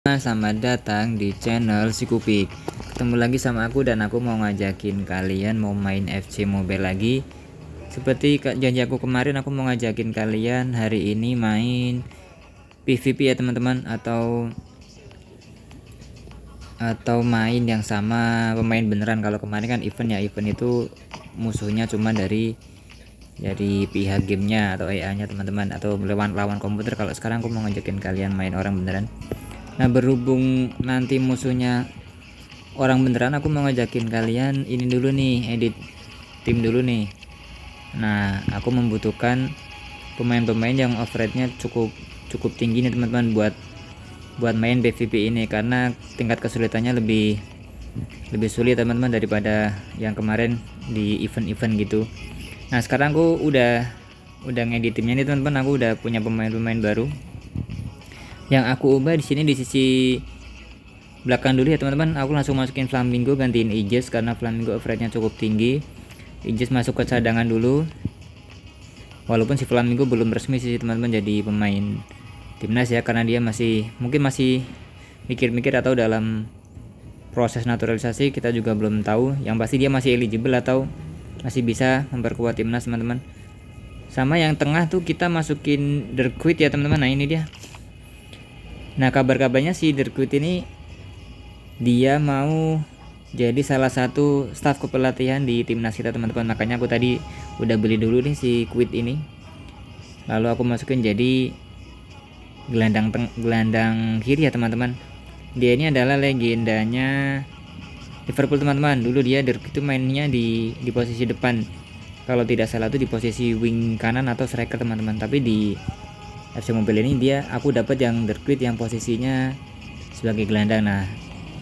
Selamat datang di channel Sikupik. Ketemu lagi sama aku dan aku mau ngajakin kalian mau main FC Mobile lagi. Seperti janji aku kemarin, aku mau ngajakin kalian hari ini main PVP ya teman-teman, atau main yang sama pemain beneran. Kalau kemarin kan event itu musuhnya cuma dari pihak gamenya atau AI-nya teman-teman, atau lawan komputer. Kalau sekarang aku mau ngajakin kalian main orang beneran. Nah, berhubung nanti musuhnya orang beneran, aku mau ngajakin kalian ini dulu nih, edit tim dulu nih. Nah, aku membutuhkan pemain-pemain yang overrate-nya cukup tinggi nih teman-teman buat main PVP ini, karena tingkat kesulitannya lebih sulit teman-teman daripada yang kemarin di event-event gitu. Nah, sekarang aku udah ngedit timnya nih teman-teman. Aku udah punya pemain-pemain baru. Yang aku ubah di sini di sisi belakang dulu ya teman-teman. Aku langsung masukin Flamingo, gantiin Aegis karena Flamingo overrate-nya cukup tinggi. Aegis masuk ke cadangan dulu. Walaupun si Flamingo belum resmi sih teman-teman jadi pemain timnas ya, karena dia mungkin masih mikir-mikir atau dalam proses naturalisasi, kita juga belum tahu. Yang pasti dia masih eligible atau masih bisa memperkuat timnas teman-teman. Sama yang tengah tuh kita masukin Dirkwit ya teman-teman. Nah, ini dia. Nah, kabar-kabarnya si Dirkwit ini dia mau jadi salah satu staf kepelatihan di timnas kita teman-teman. Makanya aku tadi udah beli dulu nih si Quid ini. Lalu aku masukin jadi gelandang kiri ya teman-teman. Dia ini adalah legendanya Liverpool teman-teman. Dulu dia itu mainnya di posisi depan. Kalau tidak salah tuh di posisi wing kanan atau striker teman-teman. Tapi di FC Mobile ini aku dapat yang Dirkwit yang posisinya sebagai gelandang. Nah,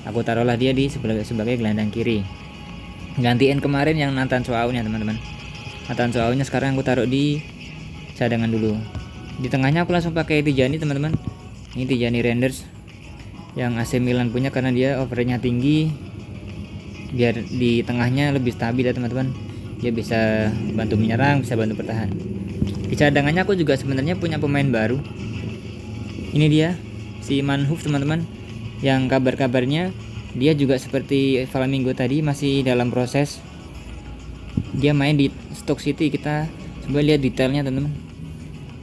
aku taruhlah dia sebagai gelandang kiri. Gantiin kemarin yang Nathan Soau-nya teman-teman. Nathan Soau-nya sekarang aku taruh di cadangan dulu. Di tengahnya aku langsung pakai Tijani teman-teman. Ini Tijani Renders yang AC Milan punya karena dia overrate-nya tinggi. Biar di tengahnya lebih stabil ya teman-teman. Dia bisa bantu menyerang, bisa bantu bertahan. Di cadangannya aku juga sebenarnya punya pemain baru. Ini dia si Manhoef teman-teman, yang kabar-kabarnya dia juga seperti Flamingo tadi masih dalam proses. Dia main di Stoke City. Kita coba lihat detailnya teman-teman.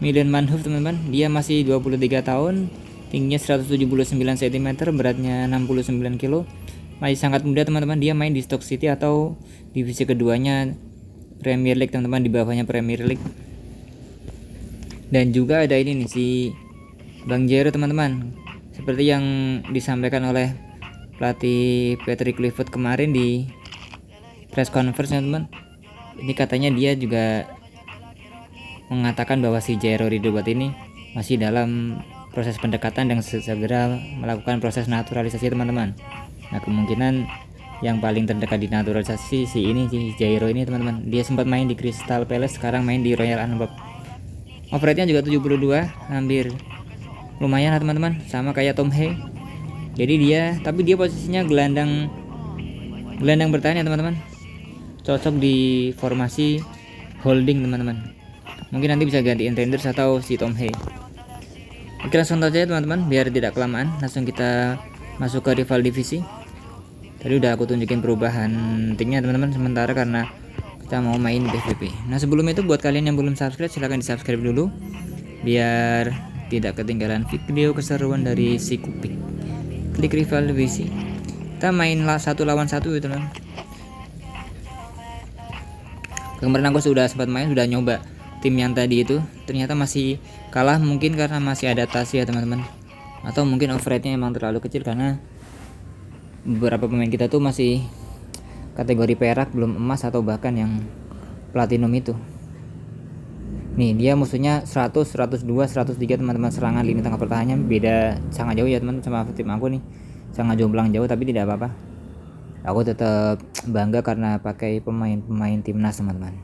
Milan Manhoef teman-teman, dia masih 23 tahun, tingginya 179 cm, beratnya 69 kg. Masih sangat muda teman-teman. Dia main di Stoke City atau divisi keduanya Premier League teman-teman, di bawahnya Premier League. Dan juga ada ini nih si Bang Jero teman-teman, seperti yang disampaikan oleh pelatih Patrick Clifford kemarin di press conference teman-teman. Ini katanya dia juga mengatakan bahwa si Jairo Ridobot ini masih dalam proses pendekatan dan segera melakukan proses naturalisasi teman-teman. Nah, kemungkinan yang paling terdekat di naturalisasi si Jairo ini teman-teman. Dia sempat main di Crystal Palace, sekarang main di Royal Antwerp. Overrate-nya juga 72, hampir lumayan lah teman-teman, sama kayak Tom Hay. Jadi tapi dia posisinya gelandang bertahan ya teman-teman. Cocok di formasi holding teman-teman. Mungkin nanti bisa gantiin Renders atau si Tom Hay. Oke, langsung saja teman-teman, biar tidak kelamaan, langsung kita masuk ke rival divisi. Tadi udah aku tunjukin perubahan timnya teman-teman sementara karena kita mau main PVP. Nah, sebelum itu buat kalian yang belum subscribe, silahkan di subscribe dulu biar tidak ketinggalan video keseruan dari Sikupik. Klik rival divisi. Kita main 1 lawan 1 gitu teman. Kemarin aku sudah nyoba tim yang tadi itu, ternyata masih kalah, mungkin karena masih adaptasi ya teman-teman. Atau mungkin overrate-nya emang terlalu kecil karena beberapa pemain kita tuh masih kategori perak, belum emas atau bahkan yang platinum itu. Nih, dia musuhnya 100, 102, 103 teman-teman. Serangan lini tengah pertahanannya beda sangat jauh ya teman sama tim aku nih. Sangat jomplang jauh, tapi tidak apa-apa. Aku tetap bangga karena pakai pemain timnas teman-teman.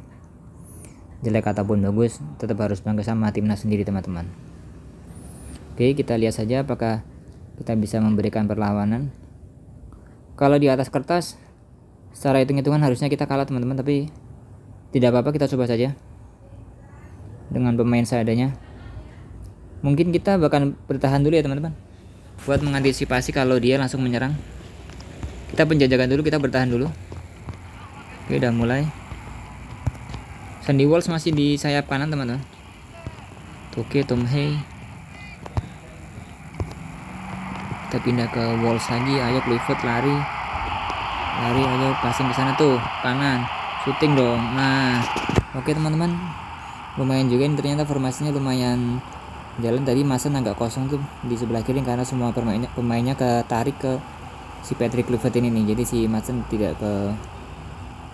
Jelek ataupun bagus, tetap harus bangga sama timnas sendiri teman-teman. Oke, kita lihat saja apakah kita bisa memberikan perlawanan. Kalau di atas kertas secara hitung-hitungan harusnya kita kalah teman-teman, tapi tidak apa-apa, kita coba saja dengan pemain seadanya. Mungkin kita bahkan bertahan dulu ya teman-teman. buat mengantisipasi kalau dia langsung menyerang. Kita penjajakan dulu, kita bertahan dulu. Oke, udah mulai. Sandy Walsh masih di sayap kanan teman-teman. Oke, Tom Hay. Kita pindah ke Walsh lagi. Ayo Kluivert lari, ayo passing ke sana tuh, kanan, shooting dong. Nah, oke teman-teman, lumayan juga ini, ternyata formasinya lumayan jalan. Tadi Mason agak kosong tuh di sebelah kiri karena semua pemainnya ketarik ke si Patrick Kluivert ini nih. Jadi si Mason tidak ke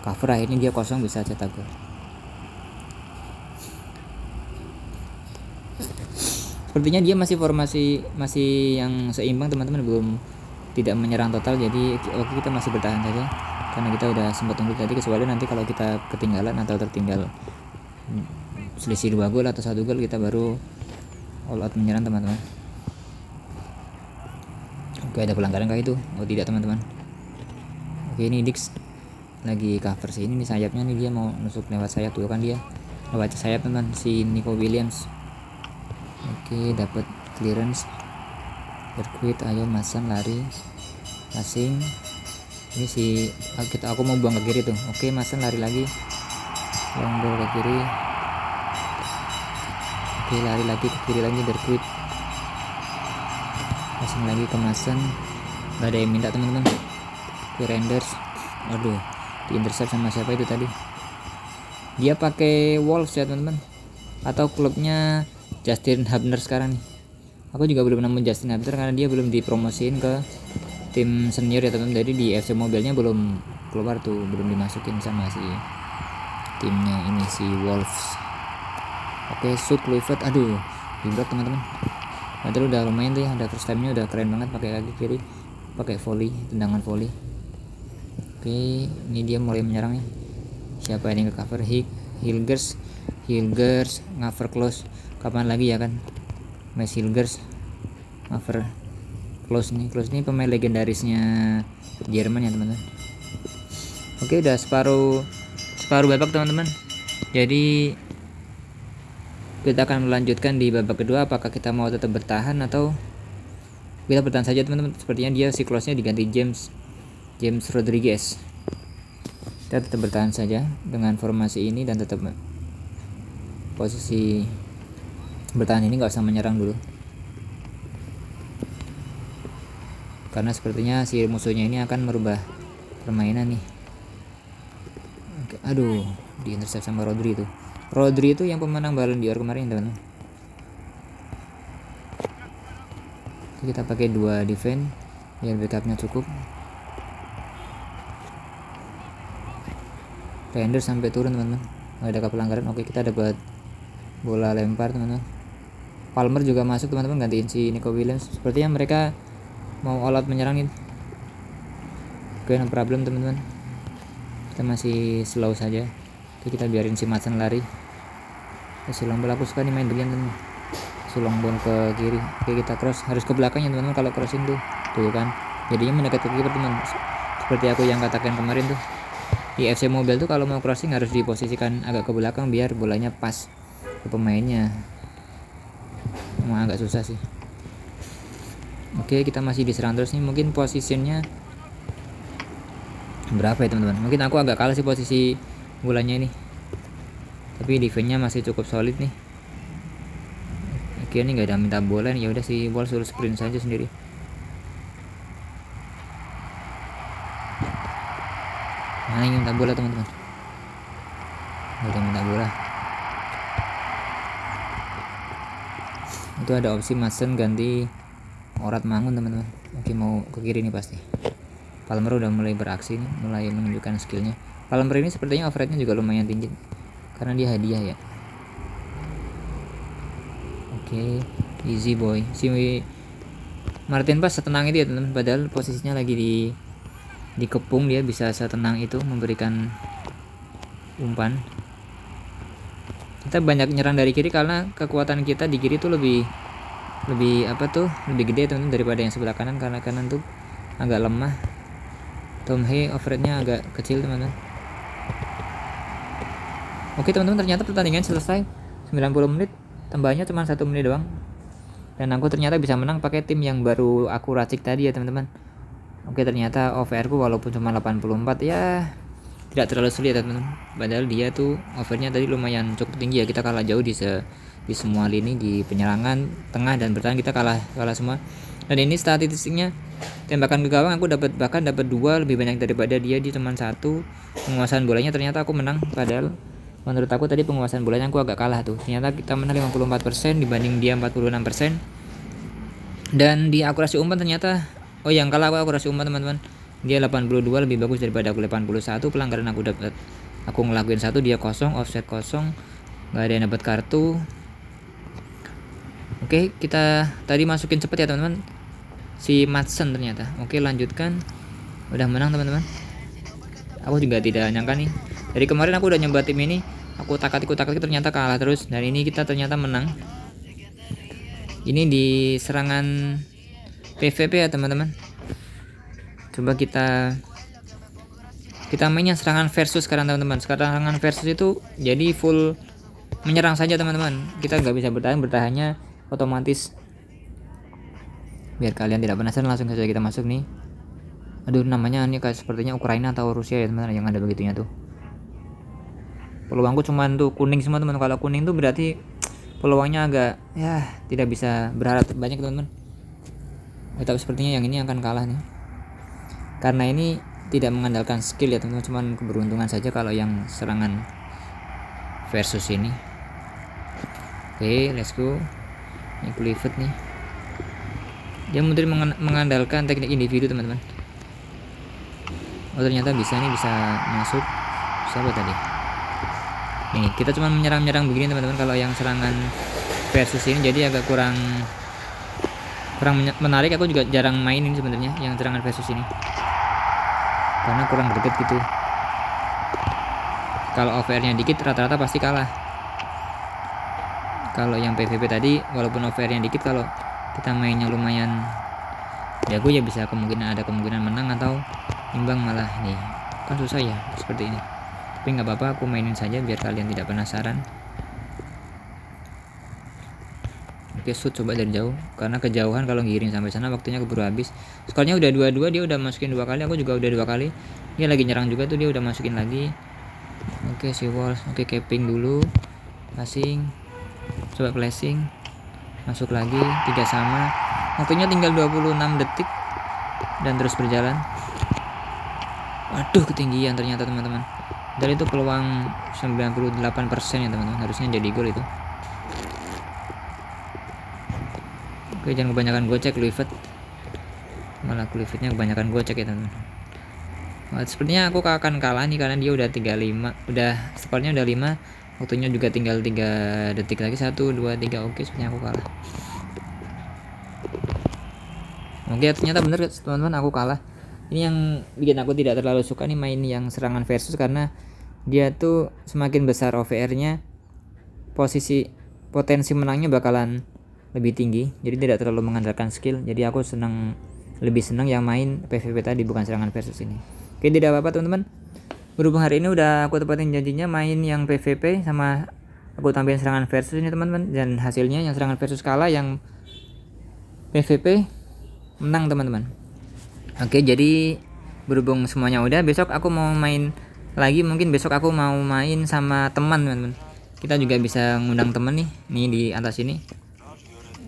cover, akhirnya dia kosong, bisa cetak gol. Sepertinya dia masih formasi yang seimbang teman-teman, belum tidak menyerang total. Jadi oke, kita masih bertahan saja karena kita udah sempat tunggu tadi, kecuali nanti kalau kita ketinggalan atau tertinggal selisih 2 gol atau 1 gol, kita baru all out menyerang teman-teman. Oke, ada pelanggaran kah itu? Oh tidak teman-teman. Oke, ini Dix lagi cover sih, ini sayapnya nih, dia mau nusuk lewat sayap tuh kan, dia lewat sayap teman, si Nico Williams. Oke, dapat clearance. Berkuit, ayo Mason lari, passing. Ini si aku mau buang ke kiri tuh. Oke, Mason lari lagi, long ball ke kiri. Oke, lari lagi ke kiri lagi, Berkuit. Passing lagi ke Mason. Gak ada yang minta teman-teman. Oke, Renders. Aduh, diintercept sama siapa itu tadi? Dia pakai Wolves ya teman-teman, atau klubnya Justin Hubner sekarang nih. Aku juga belum nemu Justin Hubner karena dia belum dipromosiin ke tim senior ya teman-teman. Jadi di FC Mobile-nya belum keluar tuh, belum dimasukin sama si timnya ini, si Wolves. Oke, shoot Kluivert, aduh, diblok teman-teman. Padahal udah lumayan tuh ya, ada first time-nya udah keren banget, pakai kaki kiri, pakai volley, tendangan volley. Oke, ini dia mulai menyerang nih. Siapa ini ke cover? Hilgers cover close. Kapan lagi ya kan? Mas Hilgers cover close nih. Close ini pemain legendarisnya Jerman ya teman-teman. Oke, udah separuh babak teman-teman. Jadi kita akan melanjutkan di babak kedua. Apakah kita mau tetap bertahan atau kita bertahan saja teman-teman? Sepertinya dia si close-nya diganti James Rodriguez. Kita tetap bertahan saja dengan formasi ini dan tetap posisi bertahan ini, nggak usah menyerang dulu karena sepertinya si musuhnya ini akan merubah permainan nih. Oke, aduh, diintercept sama Rodri itu yang pemenang Ballon d'Or kemarin teman-teman. Kita pakai 2 defense biar backupnya cukup. Render sampai turun teman-teman, ada pelanggaran. Oke, kita dapat bola lempar teman-teman. Palmer juga masuk teman-teman, gantiin si Nico Williams. Sepertinya mereka mau all out menyerang ini. Oke, no problem teman-teman, kita masih slow saja. Oke, kita biarin si Mason lari. Si long ball, aku suka nih main begini teman-teman, si long ball ke kiri. Oke, kita cross, harus ke belakangnya teman-teman kalau crossing tuh kan jadinya mendekat ke kiper teman, seperti aku yang katakan kemarin tuh. Di FC Mobile tuh kalau mau crossing harus diposisikan agak ke belakang biar bolanya pas ke pemainnya. Emang agak susah sih. Oke, kita masih diserang terus nih. Mungkin posisinya berapa ya teman-teman? Mungkin aku agak kalah sih posisi bolanya ini, tapi defense-nya masih cukup solid nih. Oke, ini nggak ada minta bola nih. Ya udah, si ball suruh sprint saja sendiri. Nah, ini minta bola teman-teman, nggak ada minta bola. Itu ada opsi Mason ganti Orat Mangun teman-teman. Oke, mau ke kiri nih pasti. Palmer udah mulai beraksi nih, mulai menunjukkan skillnya. Palmer ini sepertinya overrate-nya juga lumayan tinggi karena dia hadiah ya. Oke, easy boy. Si Martin Paes setenang itu ya teman-teman, padahal posisinya lagi dikepung, dia bisa setenang itu memberikan umpan. Kita banyak nyerang dari kiri karena kekuatan kita di kiri tuh lebih gede teman-teman daripada yang sebelah kanan, karena kanan tuh agak lemah. Tom Hay overrate-nya agak kecil teman-teman. Oke teman-teman, ternyata pertandingan selesai 90 menit, tambahnya cuma 1 menit doang. dan aku ternyata bisa menang pakai tim yang baru aku racik tadi ya teman-teman. Oke, ternyata OVR ku walaupun cuma 84 ya tidak terlalu sulit ya teman-teman. Padahal dia tuh overnya tadi lumayan cukup tinggi ya, kita kalah jauh di semua lini, di penyerangan, tengah dan bertahan kita kalah semua. Dan ini statistiknya tembakan ke gawang aku bahkan dapat 2 lebih banyak daripada dia di teman 1. Penguasaan bolanya ternyata aku menang, padahal menurut aku tadi penguasaan bolanya aku agak kalah tuh. Ternyata kita menang 54% dibanding dia 46%. Dan di akurasi umpan ternyata yang kalah aku akurasi umpan teman-teman. Dia 82 lebih bagus daripada aku 81. Pelanggaran aku dapat, aku ngelakuin 1, dia kosong, offset kosong, nggak ada yang dapat kartu. Oke, kita tadi masukin cepet ya teman-teman, si Madsen ternyata. Oke, lanjutkan, udah menang teman-teman. Aku juga tidak nyangka nih, dari kemarin aku udah nyoba tim ini, aku taktik ternyata kalah terus, dan ini kita ternyata menang. Ini di serangan PVP ya teman-teman. Coba kita mainnya serangan versus sekarang teman-teman. Serangan versus itu jadi full menyerang saja teman-teman. Kita nggak bisa bertahannya otomatis. Biar kalian tidak penasaran, langsung saja kita masuk nih. Aduh, namanya ini kayak sepertinya Ukraina atau Rusia ya teman-teman, yang ada begitunya tuh. Peluangku cuman tuh kuning semua teman. Kalau kuning tuh berarti peluangnya agak ya tidak bisa berharap banyak teman-teman. Tapi sepertinya yang ini akan kalah nih, karena ini tidak mengandalkan skill ya teman-teman, cuman keberuntungan saja kalau yang serangan versus ini. Oke, let's go. Ini Kluivert nih, dia mungkin mengandalkan teknik individu teman-teman. Oh, ternyata bisa masuk. Siapa tadi? Nih, kita cuma menyerang begini teman-teman. Kalau yang serangan versus ini jadi agak kurang menarik. Aku juga jarang main ini sebenarnya, yang serangan versus ini, karena kurang greget gitu. Kalau OVR-nya dikit rata-rata pasti kalah. Kalau yang PVP tadi walaupun OVR-nya dikit, kalau kita mainnya lumayan jago ya bisa ada kemungkinan menang atau imbang malah. Nih kan susah ya seperti ini, tapi nggak apa-apa, aku mainin saja biar kalian tidak penasaran. Oke, shoot coba dari jauh, karena kejauhan kalau ngiring sampai sana waktunya keburu habis. Skornya udah 2-2, dia udah masukin 2 kali, aku juga udah 2 kali. Dia lagi nyerang juga tuh, dia udah masukin lagi. Oke, si Walls. Oke, capping dulu, passing, coba flashing, masuk lagi, 3 sama. Waktunya tinggal 26 detik dan terus berjalan. Waduh, ketinggian ternyata teman-teman. Dan itu peluang 98% ya teman-teman, harusnya jadi gol itu. Oke, jangan kebanyakan gocek Kluivert, malah Kluivertnya kebanyakan gocek ya teman-teman. Nah, sepertinya aku akan kalah nih, karena dia udah 35, udah skornya udah 5, waktunya juga tinggal 3 detik lagi. 1, 2, 3. Oke, sepertinya aku kalah. Oke, ternyata bener teman-teman, aku kalah. Ini yang bikin aku tidak terlalu suka nih main yang serangan versus, karena dia tuh semakin besar OVR-nya, potensi menangnya bakalan lebih tinggi, jadi tidak terlalu mengandalkan skill. Jadi aku lebih senang yang main PVP tadi, bukan serangan versus ini. Oke, tidak apa-apa teman-teman, berhubung hari ini udah aku tepatin janjinya main yang PVP sama aku tampilin serangan versus ini teman-teman, dan hasilnya yang serangan versus kalah, yang PVP menang teman-teman. Oke, jadi berhubung semuanya udah, besok aku mau main lagi. Mungkin besok aku mau main sama teman-teman. Kita juga bisa ngundang teman nih di atas ini.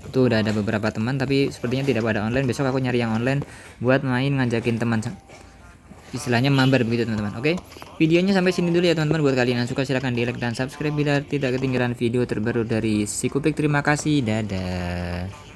Itu udah ada beberapa teman, tapi sepertinya tidak pada online. Besok aku nyari yang online buat main, ngajakin teman, istilahnya mabar begitu teman-teman. Oke, videonya sampai sini dulu ya teman-teman. Buat kalian yang suka silahkan di like dan subscribe biar tidak ketinggalan video terbaru dari Sikupik. Terima kasih, dadah.